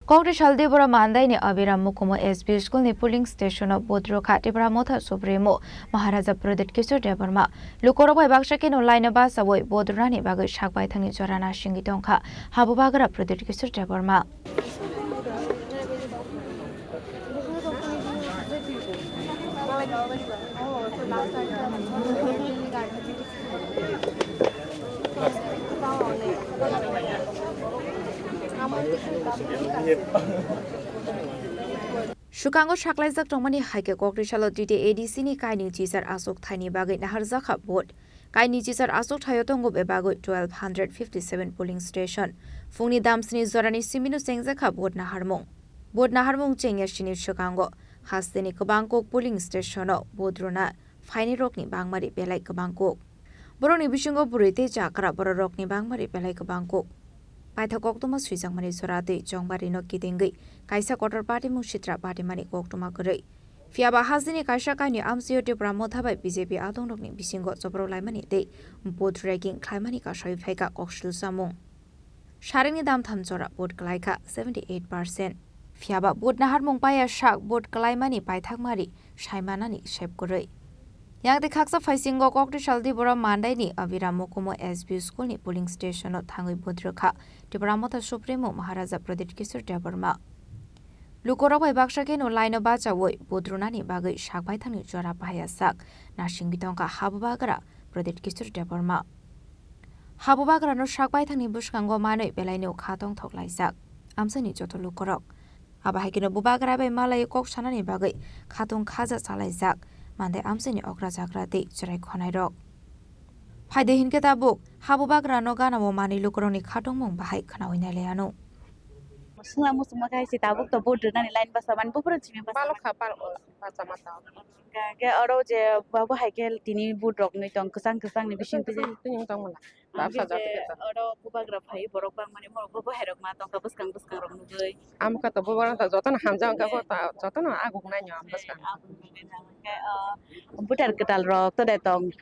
Koktisal Debbarma Mandai ni Abhiram Mukumu SB Schoolni polling Stationo Rwkha Tipra Motha Supremo Maharaja Pradyot Kishore Debbarma Lukurok bai Baksa Kheno Bachawi Rwnani bagwi Baithangni Jora Nasingwi Tongkha Bubagra Pradyot Kishore Debbarma Shukango Shaklaizak Tomani Hike Koktisal DD ADC ni Kaini Chisar Asok Tiny Bagay Naharzaka Board. Kaini Chisar Asok Tayotongo Bebago 1257 polling station. Fungni Damsni Zorani Simino Sengzaka Board Naharmong. Board Naharmong Chenya Shini Shukango. Hasteni Kabangkok polling stationo Bodrona. Fine Rockni Bangmari Belai Kabangkok. Boroni Bishungo Burite Jakra Borokni Bangmari Belai Kabangkok. Paithakoktuma Swisang Mani Sorate, Jongbari no Kitingi, Kaisa Quarter Party Mushitra Party Mani Koktuma Gray. Fiaba Hazini Kaishakani Amsio Tipra Motha by BJP Adonogni Bisingo Sobro Limani Day, both ranking Climanica Shoifeka Kokshul Samung. Sharini Dam Tamzora, boat Glaika 78%. Fiaba boat Naharmung Paya Shark, boat Klaimani Paithakmari, Shaimanani Shep Gray. Yang the Kaksa Faisingo Koktisal Debbarma Mandai ni Abhiram Mukumu SB Schoolni polling Stationo Thangwi Rwkha Tipra Motha Supremo Maharaja Pradyot Kishore Debbarma Lukurok bai Baksa Kheno Bachawi Rwnani bagwi Baithangni Jora Nasingwi Tongkha Bubagra Pradyot Kishore Debbarma Bubagra no Baithangni Buskango Manoi Belaino Khatong Thoklaisak Amsani Joto Lukurok Abahikino Bubagra bai Malay Kok Sanani bagwi Khatong Khaja Salaisak Mandai Amsini Okra Zagrati Jerai Khonairok. Haide Hinketa book, Bubagra no Gana Mani Lukuroni Katomong Bahai Kanawina Leano. Sunga Musumaka Sitabuk the boat Rwnani line Basaman Bupra Chimi Balokha Basamata. Get Oroje Baba Hakel Tini Budrok Nitong Kusang Kusang Nibishing Tingtong. Oro Bubagra Pai Borokba Mani Bobo Herok Matong Kabuskang Buskang Nugui. Amka Bubara Zotan Hamza Gavota, Zotana Agumania, Baskan. Butter Ketal Rock to the Tong.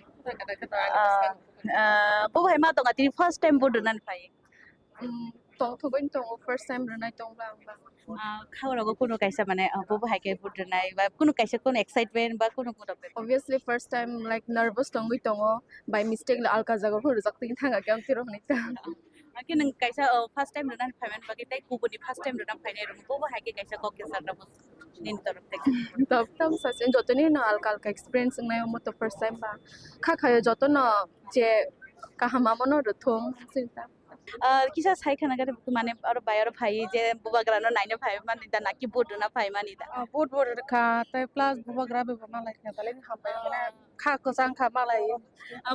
Bobo Matong at the first time Budunan Pai. Tong to going to first time Renatong. Khawrago kuno kaisa mane bobo haike budnai ba kuno kaisa kuno excitement ba kuno kuno Obviously first time like nervous tongi tongo by mistake la alka jago hu jakting thanga kam tiro nita. Aki nang kaisa first time runan payment bagi tai kubuni first time runan payne rum bobo haike kaisa koktisal rabus nin torok tek. Tam sachen jotoni na alka experience ngai mo to first time ba. Kha khayo jotono je kahama mono ruthum sinta. Kisah saya kan agar mana orang bayar pay je Bubagra no naine pay mana ida naki board na pay mana ida. Board ka tai plus Bubagra be malai ka talen hampai mana kha ko sang kha malai.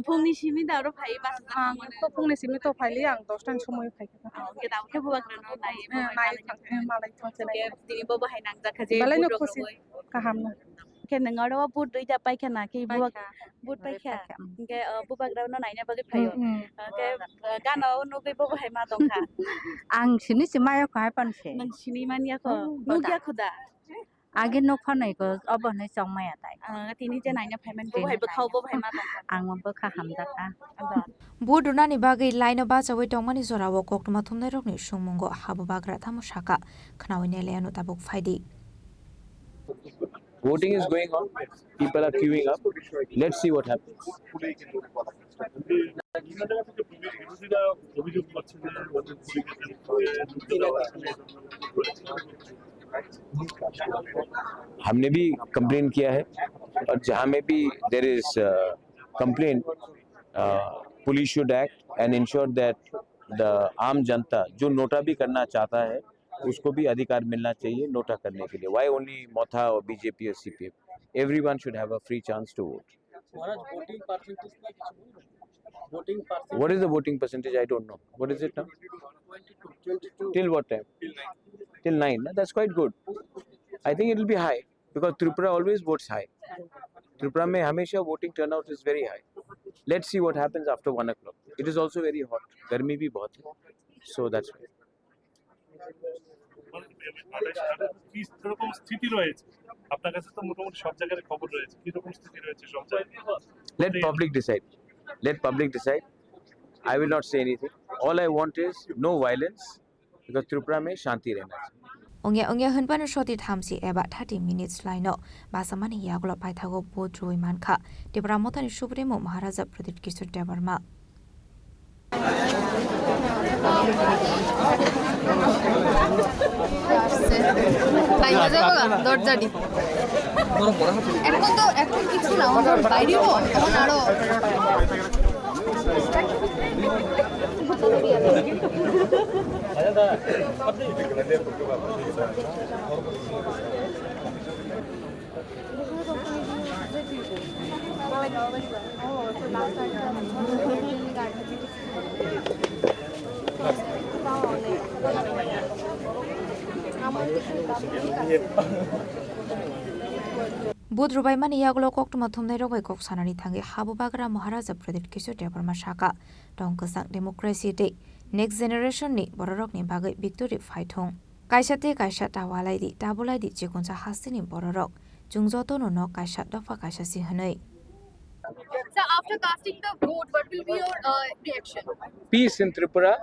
Phungni simi da orang pay bas. To phungni simi to phaili ang 10 tan somoy phai ka. Ke daw ke Bubagra no Nai malai those nai. Dini bobo hai nang jakha je. Balai no khusi kaham na. Ke nangaro board duita pay ka na ke board pay ka. Ke Bubagra no naine bagi payo. Ke gana no ke bobo hai ma Tongkha. Ang sini semaya ko hai panse. Nang sini mania ko. Nugia khuda. Age no phanai ko abo nei chongmaya tai. Tini je naine payment bobo hai bakhau bobo hai ma Tongkha. Ang mo bakha hamjaka. Board Rwnani bagwi line Bachawi Tongmani Zorawo Koktuma Thumnairokni Sungmungo Bubagra Thamushaka Kanawine Leano Tabuk Faidi. Voting is going on. People are queuing up. Let's see what happens. हमने भी complain किया है और जहाँ में भी there is complaint, police should act and ensure that the आम जनता जो नोटा भी करना चाहता है उसको भी अधिकार मिलना चाहिए नोटा करने के लिए. Why only Motha or BJP or CPF? Everyone should have a free chance to vote. What is the voting percentage? I don't know. What is it now? 22. Till what time? Till 9. That's quite good. I think it will be high because Tripura always votes high. Tripura में हमेशा voting turnout is very high. Let's see what happens after 1 o'clock. It is also very hot. गर्मी भी बहुत है. So that's why. কিরকম স্থিতি রয়েছে আপনার কাছে তো মোটামুটি সব জায়গায় খবর রয়েছে কিরকম স্থিতি রয়েছে সব জায়গায় Let public decide. I will not say anything. All I want is no violence because Tripura में शांति रहना चाहिए. Onge hunpan shoti thamsi eba 30 minutes line basamani yaglo paithago bodroi mankha Tipra Motha ni Supremo Maharaja Pradyot Kishore Debbarma Bubagra mani yaglo koktuma thumnai rokbai kok sanani thangi Bubagra Maharaja Pradyot Kishore Debbarma shaka Tongkha democracy day next generation ni bororok ni bagai victory fight hong kaisate kaisa tawalai di tabulai di jekunsa hasini bororok jungjoto no kaisa dofa kaisa si hanai. So after casting the vote, what will be your reaction? Peace in Tripura,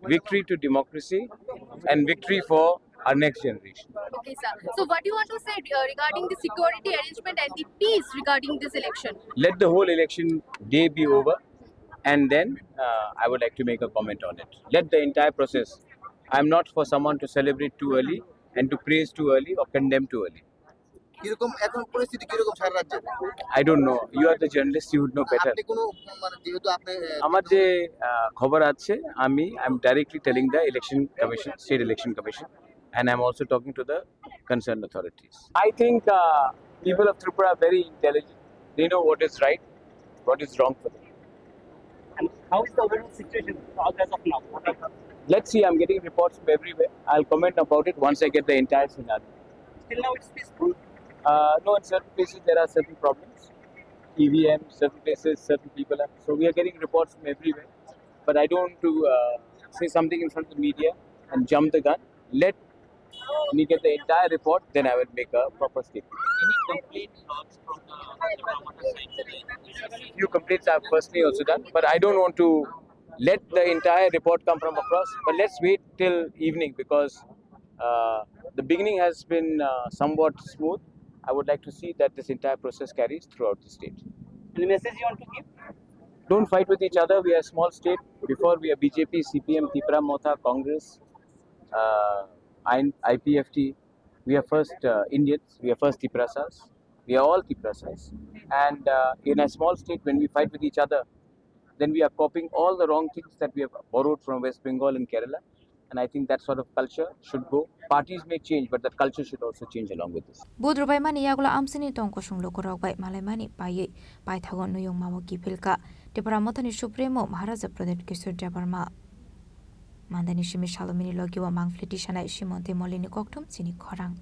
victory to democracy, and victory for our next generation. Okay, sir. So what do you want to say regarding the security arrangement and the peace regarding this election? Let the whole election day be over, and then I would like to make a comment on it. Let the entire process. I'm not for someone to celebrate too early and to praise too early or condemn too early. I don't know. You are the journalist. You would know better. আমার যে খবর আছে I'm directly telling the election commission, state election commission, and I'm also talking to the concerned authorities. I think people of Tripura are very intelligent. They know what is right, what is wrong for them. And how is the overall situation as of now? Let's see. I'm getting reports from everywhere. I'll comment about it once I get the entire scenario. Till now it's peaceful. No, in certain places there are certain problems. EVM, certain places, certain people are. So we are getting reports from everywhere. But I don't want to say something in front of the media and jump the gun. Let me get the entire report, then I will make a proper statement. Any complaint logs from the side? Few complaints I've personally also done, but I don't want to let the entire report come from across. But let's wait till evening because the beginning has been somewhat smooth. I would like to see that this entire process carries throughout the state. Any message you want to give? Don't fight with each other. We are a small state. Before we are BJP, CPM, Tipra, Motha, Congress, IPFT. We are first Indians. We are first Tiprasas. We are all Tiprasas. And in a small state, when we fight with each other, then we are copying all the wrong things that we have borrowed from West Bengal and Kerala. And I think that sort of culture should go. Parties may change, but that culture should also change along with this. Bubagra mani yaglo amsini tongko sung Lukurok bai malemani bai Baithangni nuyong mamu kipilka Tipra Motha ni Supremo Maharaja Pradyot Kishore Debbarma Mandai ni shimi shalomini logiwa mangfliti shanai shimonte molini koktum Chini Khorang.